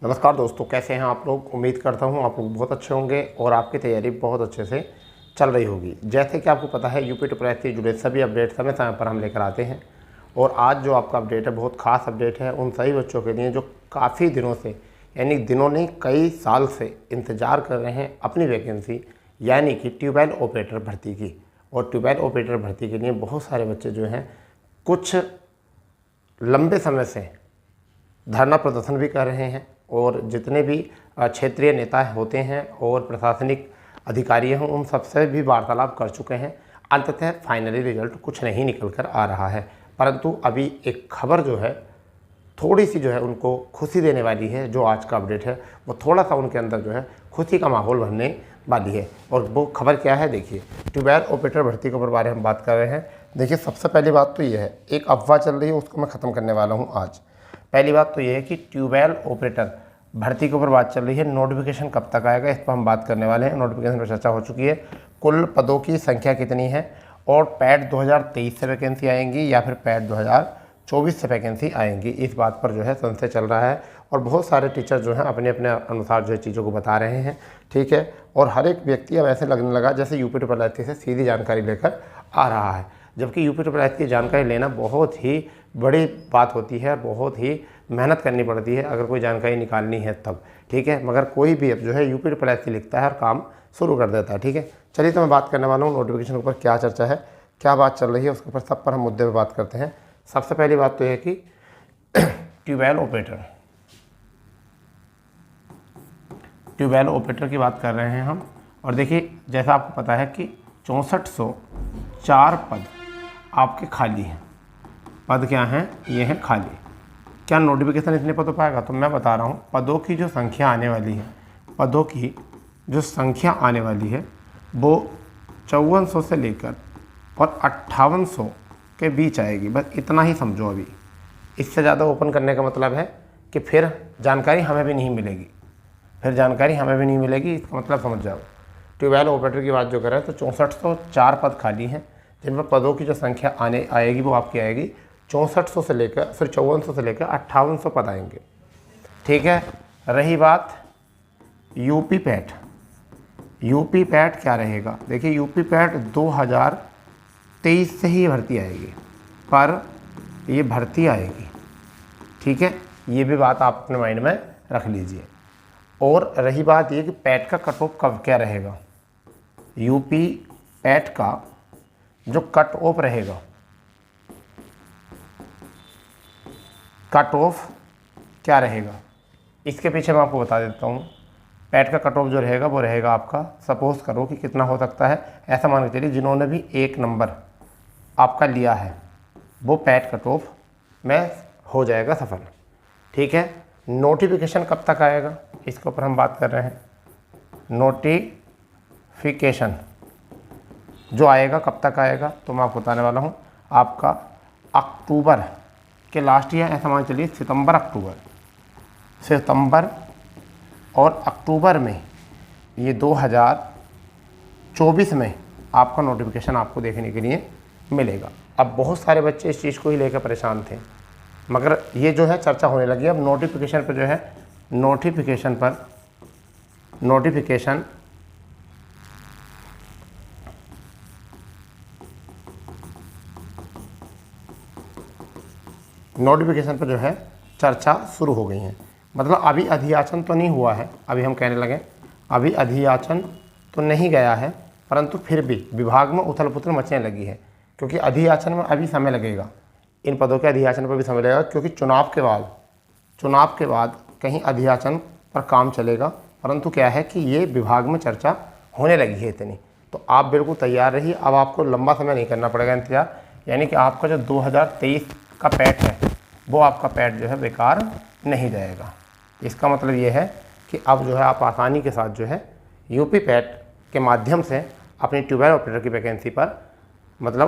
नमस्कार दोस्तों, कैसे हैं आप लोग। उम्मीद करता हूं आप लोग बहुत अच्छे होंगे और आपकी तैयारी बहुत अच्छे से चल रही होगी। जैसे कि आपको पता है यूपी ट्रिपल एस से जुड़े सभी अपडेट समय समय पर हम लेकर आते हैं और आज जो आपका अपडेट है बहुत खास अपडेट है उन सभी बच्चों के लिए जो काफ़ी दिनों से, यानी दिनों नहीं कई साल से इंतज़ार कर रहे हैं अपनी वैकेंसी यानी कि ट्यूबवेल ऑपरेटर भर्ती की। और ट्यूबवेल ऑपरेटर भर्ती के लिए बहुत सारे बच्चे जो हैं कुछ लंबे समय से धरना प्रदर्शन भी कर रहे हैं और जितने भी क्षेत्रीय नेता होते हैं और प्रशासनिक अधिकारी हैं उन सबसे भी वार्तालाप कर चुके हैं। अंततः फाइनली रिजल्ट कुछ नहीं निकल कर आ रहा है, परंतु अभी एक खबर जो है थोड़ी सी जो है उनको खुशी देने वाली है। जो आज का अपडेट है वो थोड़ा सा उनके अंदर जो है खुशी का माहौल बनने वाली है। और वो खबर क्या है, देखिए ट्यूबवेल ऑपरेटर भर्ती के बारे में हम बात कर रहे हैं। देखिए सबसे पहली बात तो ये है, एक अफवाह चल रही है उसको मैं ख़त्म करने वाला हूँ आज। पहली बात तो ये है कि ट्यूबवेल ऑपरेटर भर्ती के ऊपर बात चल रही है। नोटिफिकेशन कब तक आएगा इस पर हम बात करने वाले हैं। नोटिफिकेशन पर चर्चा हो चुकी है। कुल पदों की संख्या कितनी है और पैड 2023 से वैकेंसी आएंगी या फिर पैड 2024 से वैकेंसी आएंगी, इस बात पर जो है संशय चल रहा है। और बहुत सारे टीचर जो हैं अपने अपने अनुसार जो है चीज़ों को बता रहे हैं, ठीक है। और हर एक व्यक्ति अब ऐसे लगने लगा जैसे यूपी ट्रिपल एस से सीधी जानकारी लेकर आ रहा है, जबकि यूपी ट्रिपल एस की जानकारी लेना बहुत ही बड़ी बात होती है, बहुत ही मेहनत करनी पड़ती है अगर कोई जानकारी निकालनी है तब, ठीक है। मगर कोई भी अब जो है यूपी ट्रिपल एस लिखता है और काम शुरू कर देता है, ठीक है। चलिए तो मैं बात करने वाला हूँ नोटिफिकेशन के ऊपर क्या चर्चा है, क्या बात चल रही है, उसके ऊपर सब पर हम मुद्दे पर बात करते हैं। सबसे पहली बात तो यह है कि ट्यूबवेल ऑपरेटर की बात कर रहे हैं हम। और देखिए जैसा आपको पता है कि 6404 पद आपके खाली हैं। पद क्या हैं, ये हैं खाली। क्या नोटिफिकेशन इतने पदों पर आएगा? तो मैं बता रहा हूँ पदों की जो संख्या आने वाली है, पदों की जो संख्या आने वाली है वो 5400 से लेकर और 5800 के बीच आएगी। बस इतना ही समझो। अभी इससे ज़्यादा ओपन करने का मतलब है कि फिर जानकारी हमें भी नहीं मिलेगी, इसका मतलब समझ जाओ। ट्यूबवेल ऑपरेटर की बात जो करें तो 6404 पद खाली हैं जिनमें पदों की जो संख्या आएगी वो आपकी आएगी 5400 से लेकर 5400 से लेकर 5800 पद आएंगे, ठीक है। रही बात यूपी पैट क्या रहेगा? देखिए यूपी पैट 2023 से ही भर्ती आएगी, पर ये भर्ती आएगी, ठीक है। ये भी बात आप अपने माइंड में रख लीजिए। और रही बात ये कि पैट का कट ऑफ कब क्या रहेगा, यूपी पैट का जो कट ऑफ रहेगा, कट ऑफ क्या रहेगा इसके पीछे मैं आपको बता देता हूँ। पैट का कट ऑफ जो रहेगा वो रहेगा आपका, सपोज करो कि कितना हो सकता है, ऐसा मान के चलिए जिन्होंने भी 1 नंबर आपका लिया है वो पैट कट ऑफ में हो जाएगा सफल, ठीक है। नोटिफिकेशन कब तक आएगा इसके ऊपर हम बात कर रहे हैं। नोटिफिकेशन जो आएगा कब तक आएगा तो मैं आपको बताने वाला हूँ। आपका अक्टूबर के लास्ट ईयर, ऐसा मान चलिए सितंबर और अक्टूबर में ये 2024 में आपका नोटिफिकेशन आपको देखने के लिए मिलेगा। अब बहुत सारे बच्चे इस चीज़ को ही लेकर परेशान थे, मगर ये जो है चर्चा होने लगी अब नोटिफिकेशन पर जो है नोटिफिकेशन पर जो है चर्चा शुरू हो गई है। मतलब अभी अधियाचन तो नहीं हुआ है, अभी हम कहने लगे अभी अधियाचन तो नहीं गया है, परंतु फिर भी विभाग में उथल पुथल मचने लगी है, क्योंकि अधियाचन में अभी समय लगेगा। इन पदों के अधियाचन पर भी समय लगेगा, क्योंकि चुनाव के बाद कहीं अधियाचन पर काम चलेगा। परंतु क्या है कि ये विभाग में चर्चा होने लगी है इतनी, तो आप बिल्कुल तैयार रहिए। अब आपको लंबा समय नहीं करना पड़ेगा इंतजार, यानी कि आपका जो 2023 का पैट है वो आपका पैट जो है बेकार नहीं जाएगा। इसका मतलब ये है कि अब जो है आप आसानी के साथ जो है यूपी पैट के माध्यम से अपनी ट्यूबवेल ऑपरेटर की वैकेंसी पर मतलब